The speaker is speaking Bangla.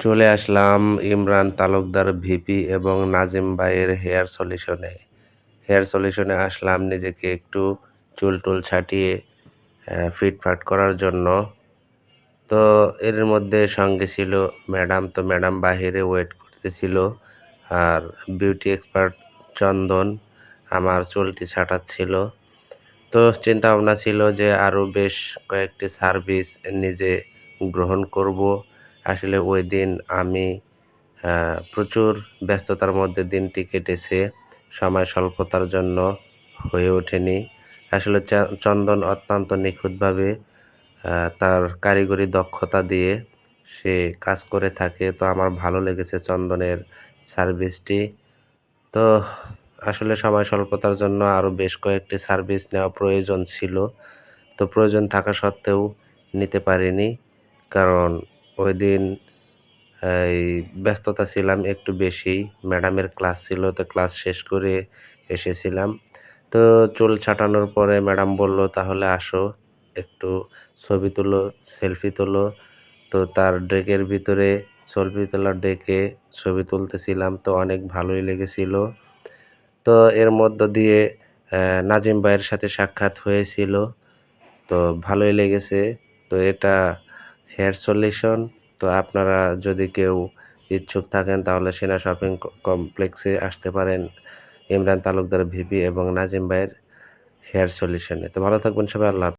চলে আসলাম ইমরান তালুকদার ভিপি এবং নাজিম ভাইয়ের হেয়ার সলিউশনে। হেয়ার সলিউশনে আসলাম নিজেকে একটু চুল-টুল ছাঁটিয়ে ফিটফাট করার জন্য। তো এর মধ্যে সঙ্গে ছিল ম্যাডাম। তো ম্যাডাম বাহিরে ওয়েট করতেছিল। আর বিউটি এক্সপার্ট চন্দন আমার চুলটি ছাঁটাচ্ছিল। তো চিন্তাভাবনা ছিল যে আরও বেশ কয়েকটি সার্ভিস নিজে গ্রহণ করব। আসলে ওই দিন আমি প্রচুর ব্যস্ততার মধ্যে দিনটি কেটেছে। সময় স্বল্পতার জন্য হয়ে ওঠেনি। আসলে চন্দন অত্যন্ত নিখুঁতভাবে তার কারিগরি দক্ষতা দিয়ে সে কাজ করে থাকে। তো আমার ভালো লেগেছে চন্দনের সার্ভিসটি। তো আসলে সময় স্বল্পতার জন্য আরও বেশ কয়েকটি সার্ভিস নেওয়া প্রয়োজন ছিল। তো প্রয়োজন থাকা সত্ত্বেও নিতে পারিনি। কারণ ওইদিন এই ব্যস্ততা ছিলাম একটু বেশিই। ম্যাডামের ক্লাস ছিল, তো ক্লাস শেষ করে এসেছিলাম। তো চুল ছাঁটানোর পরে ম্যাডাম বলল, "তাহলে আসো, একটু ছবি তুলো, সেলফি তোলো।" তো তার ডেকের ভিতরে সেলফি তোলার ডেকে ছবি তুলতেছিলাম। তো অনেক ভালোই লেগেছিল। তো এর মধ্য দিয়ে নাজিম ভাইয়ের সাথে সাক্ষাৎ হয়েছিল। তো ভালোই লেগেছে। তো এটা হেয়ার সলিউশন। তো আপনারা যদি কেউ ইচ্ছুক থাকেন তাহলে সেনা শপিং কমপ্লেক্সে আসতে পারেন ইমরান তালুকদার ভিপি এবং নাজিম ভাইয়ের হেয়ার সলিউশনে। তো ভালো থাকবেন সবাই। আল্লাহ হাফেজ।